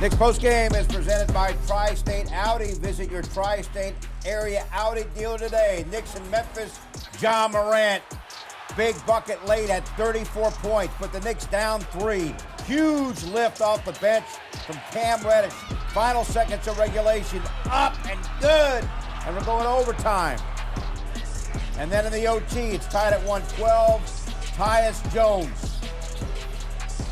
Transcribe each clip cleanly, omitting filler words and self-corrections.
Knicks postgame is presented by Tri-State Audi. Visit your Tri-State area Audi dealer today. Knicks in Memphis, Ja Morant. Big bucket late at 34 points, but the Knicks down 3. Huge lift off the bench from Cam Reddish. Final seconds of regulation, up and good. And we're going to overtime. And then in the OT, it's tied at 112. Tyus Jones,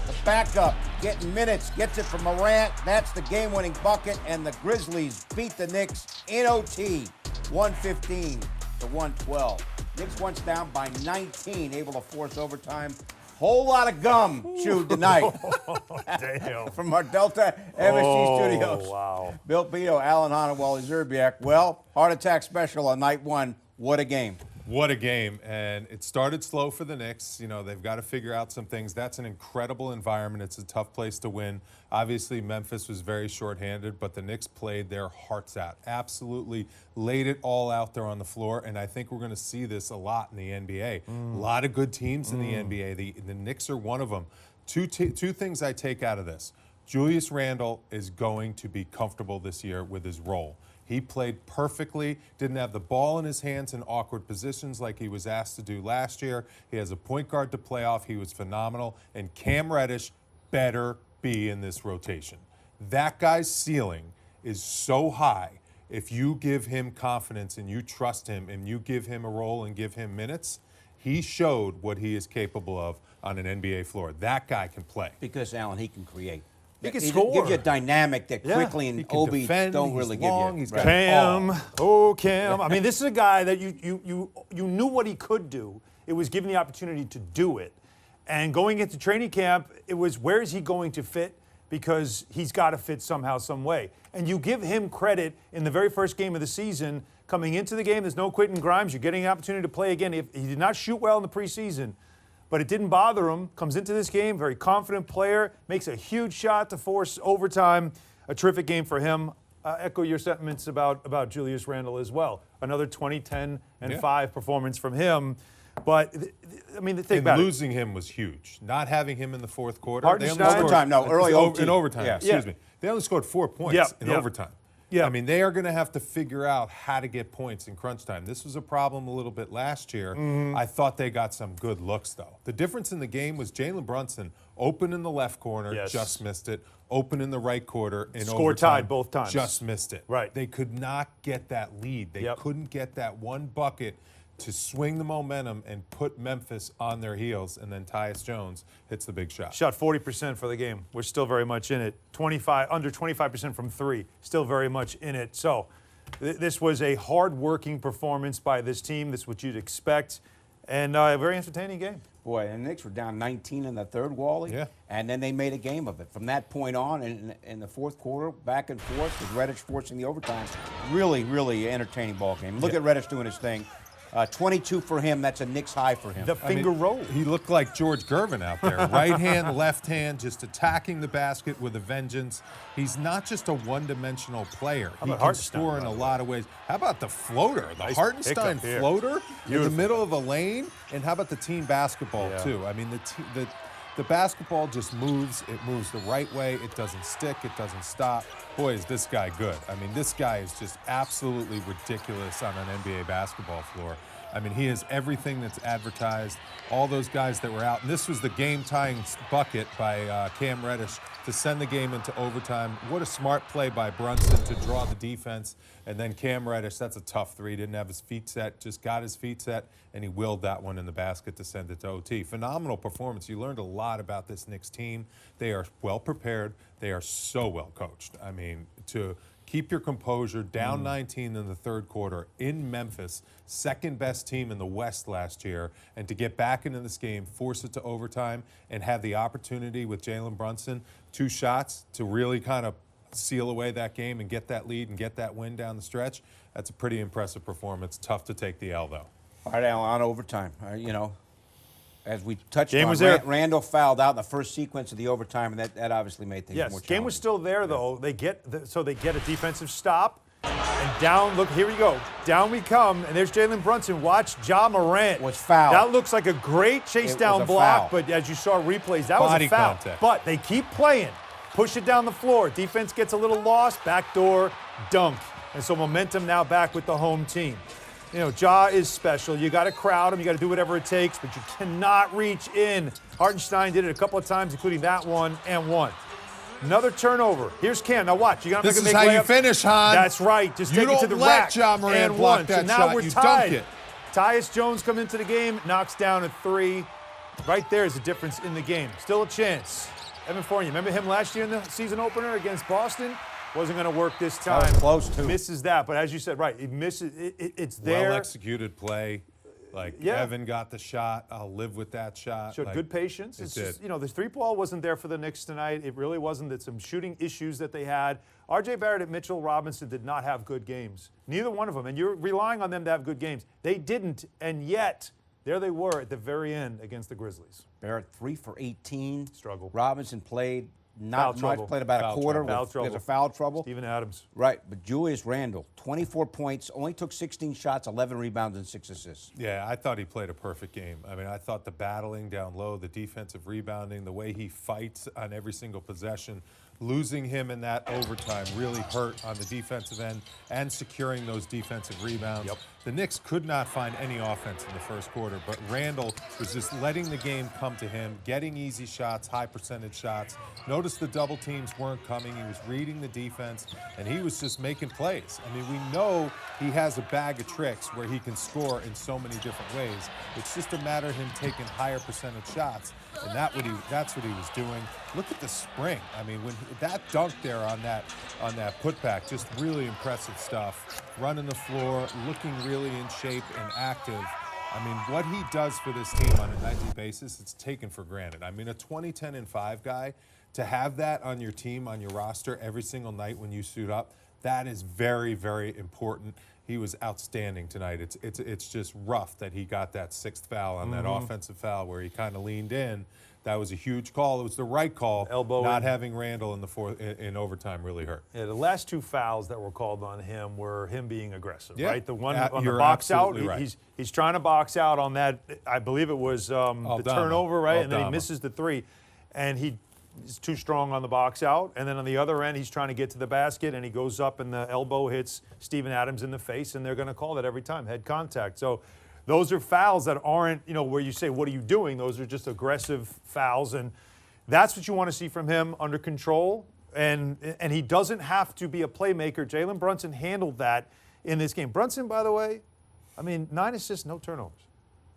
the backup, getting minutes, gets it from Morant. That's the game-winning bucket, and the Grizzlies beat the Knicks in OT, 115 to 112. Knicks once down by 19, able to force overtime. Whole lot of gum chewed tonight. Damn. From our Delta MSG studios. Wow. Bill Beto, Alan Hahn, and Wally Zerbiak. Well, heart attack special on night one. What a game. What a game. And it started slow for the Knicks. You know, they've got to figure out some things. That's an incredible environment. It's a tough place to win. Obviously, Memphis was very shorthanded, but the Knicks played their hearts out. Absolutely laid it all out there on the floor, and I think we're going to see this a lot in the NBA. A lot of good teams in the NBA. The Knicks are one of them. Two things I take out of this. Julius Randle is going to be comfortable this year with his role. He played perfectly, didn't have the ball in his hands in awkward positions like he was asked to do last year. He has a point guard to play off. He was phenomenal. And Cam Reddish better be in this rotation. That guy's ceiling is so high. If you give him confidence and you trust him and you give him a role and give him minutes, he showed what he is capable of on an NBA floor. That guy can play. Because, Alan, he can create. He can score. Give you a dynamic that quickly and Obi defend, don't really he's long, give you. he's got Cam. Oh, Cam. I mean, this is a guy that you knew what he could do. It was given the opportunity to do it. And going into training camp, it was where is he going to fit? Because he's got to fit somehow, some way. And you give him credit in the very first game of the season. Coming into the game, there's no Quentin Grimes. You're getting an opportunity to play again. He did not shoot well in the preseason, but it didn't bother him. Comes into this game, very confident player, makes a huge shot to force overtime. A terrific game for him. Echo your sentiments about Julius Randle as well. Another 20, 10, and 5 performance from him. But, I mean, the thing about losing him was huge. Not having him in the fourth quarter. Overtime, no, early OT. In overtime, Yeah. Excuse me. They only scored 4 points in overtime. Yeah. I mean, they are going to have to figure out how to get points in crunch time. This was a problem a little bit last year. I thought they got some good looks, though. The difference in the game was Jalen Brunson, open in the left corner, just missed it. Open in the right quarter in Score overtime, tied both times. Just missed it. Right. They could not get that lead. They couldn't get that one bucket to swing the momentum and put Memphis on their heels, and then Tyus Jones hits the big shot. Shot 40% for the game. We're still very much in it. Under 25% from 3. Still very much in it. So this was a hard-working performance by this team. This is what you'd expect. And a very entertaining game. Boy, and the Knicks were down 19 in the third, Wally. Yeah. And then they made a game of it. From that point on, in the fourth quarter, back and forth, with Reddish forcing the overtime. Really, really entertaining ball game. Look at Reddish doing his thing. 22 for him. That's a Knicks high for him. The finger roll. He looked like George Gervin out there. Right hand, left hand, just attacking the basket with a vengeance. He's not just a one-dimensional player. He can score in a lot of ways. How about the floater? The Hartenstein floater in the middle of the lane? And how about the team basketball, too? I mean, the basketball just moves. It moves the right way. It doesn't stick. It doesn't stop. Boy, is this guy good. I mean, this guy is just absolutely ridiculous on an NBA basketball floor. I mean, he has everything that's advertised. All those guys that were out. And this was the game-tying bucket by Cam Reddish to send the game into overtime. What a smart play by Brunson to draw the defense. And then Cam Reddish, that's a tough three. Didn't have his feet set, just got his feet set, and he willed that one in the basket to send it to OT. Phenomenal performance. You learned a lot about this Knicks team. They are well prepared. They are so well coached. I mean, to keep your composure, down 19 in the third quarter in Memphis, second best team in the West last year, and to get back into this game, force it to overtime, and have the opportunity with Jalen Brunson, 2 shots to really kind of seal away that game and get that lead and get that win down the stretch. That's a pretty impressive performance. Tough to take the L, though. All right, Alan, on overtime. As we touched on, Randle fouled out in the first sequence of the overtime, and that obviously made things more challenging. Yes, game was still there, though. They get a defensive stop, and down, look, here we go. Down we come, and there's Jalen Brunson. Watch Ja Morant. Was fouled. That looks like a great chase-down block, but as you saw replays, that was a foul. Contact. But they keep playing. push it down the floor. Defense gets a little lost, backdoor dunk. And so momentum now back with the home team. You know, Ja is special. You got to crowd him. You got to do whatever it takes, but you cannot reach in. Hartenstein did it a couple of times, including that one and one. Another turnover. Here's Cam. Now watch. You got to This make is how layup. you finish, Han. That's right. Just take it to the You don't rack. let Ja Morant and block one. that So now shot. we're You tied. dunk it. Tyus Jones comes into the game, knocks down a three. Right there is the difference in the game. Still a chance. Evan Fournier, remember him last year in the season opener against Boston? Wasn't going to work this time. That was close, too. Misses that, but as you said, right, it misses. It's there. Well-executed play. Like, Evan got the shot. I'll live with that shot. Showed good patience. It's just, you know, the three-ball wasn't there for the Knicks tonight. It really wasn't. That some shooting issues that they had. R.J. Barrett and Mitchell Robinson did not have good games. Neither one of them. And you're relying on them to have good games. They didn't, and yet there they were at the very end against the Grizzlies. Barrett 3 for 18. Struggle. Robinson played not much, played about a quarter because of foul trouble. Steven Adams. Right, but Julius Randle, 24 points, only took 16 shots, 11 rebounds, and 6 assists. Yeah, I thought he played a perfect game. I mean, I thought the battling down low, the defensive rebounding, the way he fights on every single possession, losing him in that overtime really hurt on the defensive end and securing those defensive rebounds. Yep. The Knicks could not find any offense in the first quarter, but Randle was just letting the game come to him, getting easy shots, high percentage shots. Notice the double teams weren't coming. He was reading the defense, and he was just making plays. I mean, we know he has a bag of tricks where he can score in so many different ways. It's just a matter of him taking higher percentage shots, and that's what he was doing. Look at the spring. I mean, when that dunk there on that putback, just really impressive stuff. Running the floor, looking really in shape and active. I mean, what he does for this team on a nightly basis, it's taken for granted. I mean, a 20, 10, and 5 guy, to have that on your team, on your roster every single night when you suit up, that is very, very important. He was outstanding tonight. It's just rough that he got that 6th foul on that offensive foul where he kind of leaned in. That was a huge call. It was the right call. Elbow not in. Having Randle in the fourth in overtime really hurt. Yeah, the last 2 fouls that were called on him were him being aggressive, Yeah. right? The one on the You're box out, absolutely right. he's trying to box out on that. I believe it was the turnover, right? And then he misses the 3, and he's too strong on the box out. And then on the other end, he's trying to get to the basket, and he goes up, and the elbow hits Steven Adams in the face, and they're going to call that every time, head contact. So those are fouls that aren't, you know, where you say, what are you doing? Those are just aggressive fouls, and that's what you want to see from him, under control. And he doesn't have to be a playmaker. Jalen Brunson handled that in this game. Brunson, by the way, I mean, 9 assists, no turnovers.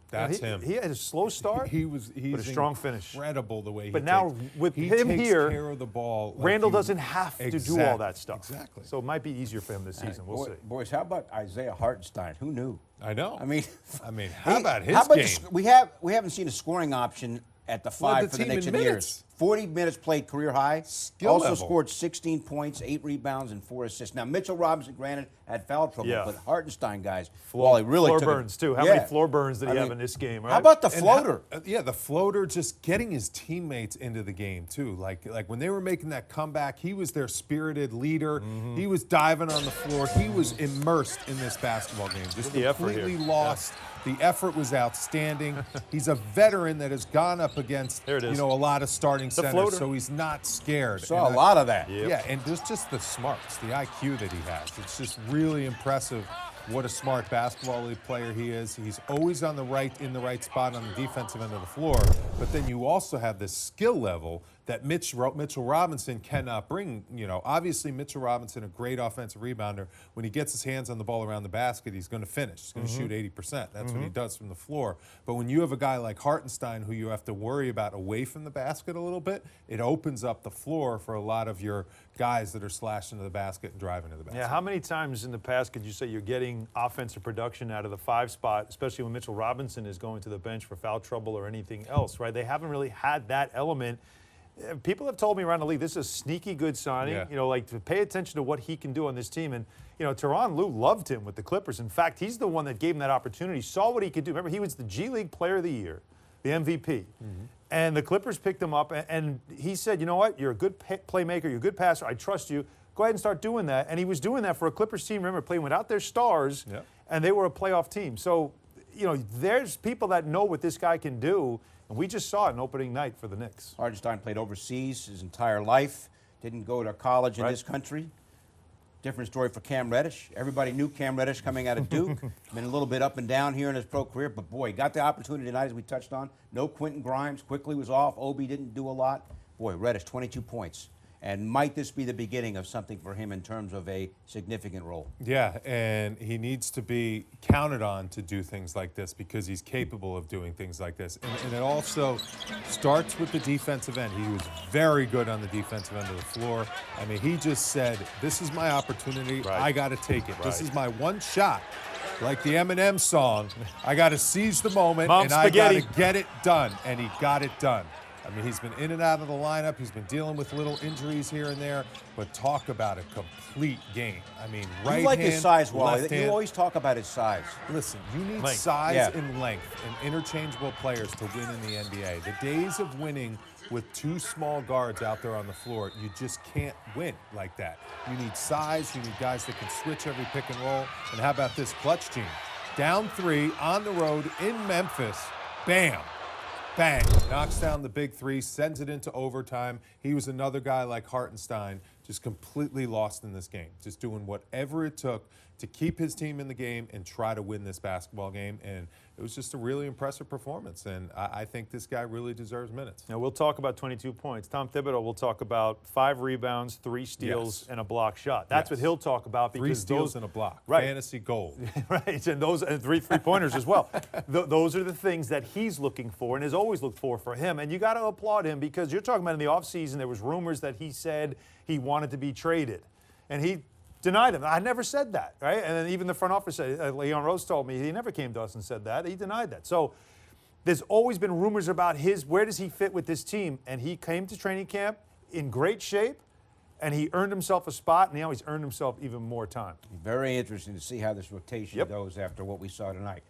That's him. He had a slow start, He's but a strong finish. Incredible the way he But now with him takes here, care of the ball. Like Randle doesn't have to do all that stuff. Exactly. So it might be easier for him this season. We'll see. Boys, how about Isaiah Hartenstein? Who knew? I know. I mean, how about his game? We haven't seen a scoring option at the 5 Led the for the team Knicks in in years. minutes. 40 minutes played career high. Skill also level. scored 16 points, 8 rebounds, and 4 assists. Now, Mitchell Robinson, granted, had foul trouble, Yeah. but Hartenstein, guys, well, he really floor took burns, too. How Yeah. many floor burns did he I have mean, in this game, right? How about the And floater? the floater, just getting his teammates into the game too. Like when they were making that comeback, he was their spirited leader. He was diving on the floor. He was immersed in this basketball game, just the effort completely here. lost. The effort was outstanding. He's a veteran that has gone up against There it is. a lot of starting centers, floater. so he's not scared. Saw And a lot of that. Yeah, and there's just the smarts, the IQ that he has. It's just really impressive what a smart basketball player he is. He's always in the right spot on the defensive end of the floor. But then you also have this skill level that Mitchell Robinson cannot bring. Obviously Mitchell Robinson, a great offensive rebounder. When he gets his hands on the ball around the basket, he's going to finish. He's going to shoot 80%. That's what he does from the floor. But when you have a guy like Hartenstein who you have to worry about away from the basket a little bit, it opens up the floor for a lot of your guys that are slashing to the basket and driving to the basket. Yeah, how many times in the past could you say you're getting offensive production out of the 5 spot, especially when Mitchell Robinson is going to the bench for foul trouble or anything else, right? They haven't really had that element. People have told me around the league this is a sneaky good signing, Yeah. to pay attention to what he can do on this team. And, Tyronn Lue loved him with the Clippers. In fact, he's the one that gave him that opportunity, saw what he could do. Remember, he was the G League Player of the Year, the MVP. And the Clippers picked him up, and he said, you know what, you're a good playmaker, you're a good passer, I trust you. Go ahead and start doing that. And he was doing that for a Clippers team, remember, playing without their stars, and they were a playoff team. So, there's people that know what this guy can do, and we just saw it in opening night for the Knicks. Hartenstein played overseas his entire life. Didn't go to college in Right. this country. Different story for Cam Reddish. Everybody knew Cam Reddish coming out of Duke. Been a little bit up and down here in his pro career, but boy, got the opportunity tonight, as we touched on. No Quentin Grimes. Quickly was off. Obi didn't do a lot. Boy, Reddish, 22 points. And might this be the beginning of something for him in terms of a significant role? Yeah, and he needs to be counted on to do things like this because he's capable of doing things like this. And it also starts with the defensive end. He was very good on the defensive end of the floor. I mean, he just said, this is my opportunity. Right. I got to take it. Right. This is my one shot. Like the Eminem song, I got to seize the moment Mom and I got spaghetti. to get it done. And he got it done. I mean, he's been in and out of the lineup. He's been dealing with little injuries here and there, but talk about a complete game. I mean, right You like hand, his size, Wally. left You hand. always talk about his size. Listen, you need Length. size Yeah. and length and interchangeable players to win in the NBA. The days of winning with two small guards out there on the floor, you just can't win like that. You need size. You need guys that can switch every pick and roll. And how about this clutch team? Down 3 on the road in Memphis. Bam. Bang. Knocks down the big 3, sends it into overtime. He was another guy like Hartenstein, just completely lost in this game, just doing whatever it took to keep his team in the game and try to win this basketball game. And it was just a really impressive performance. And I think this guy really deserves minutes. Now, we'll talk about 22 points. Tom Thibodeau will talk about 5 rebounds, 3 steals, Yes. and a block shot. That's Yes. what he'll talk about because 3 steals those, and a block. Right. Fantasy gold. right, and those and 3 3-pointers as well. Those are the things that he's looking for and has always looked for him. And you got to applaud him because you're talking about in the offseason, there was rumors that he said he wanted to be traded. And he denied them. I never said that, right? And then even the front office said, Leon Rose told me he never came to us and said that. He denied that. So there's always been rumors about where does he fit with this team? And he came to training camp in great shape, and he earned himself a spot, and now he's earned himself even more time. Very interesting to see how this rotation Yep. goes after what we saw tonight.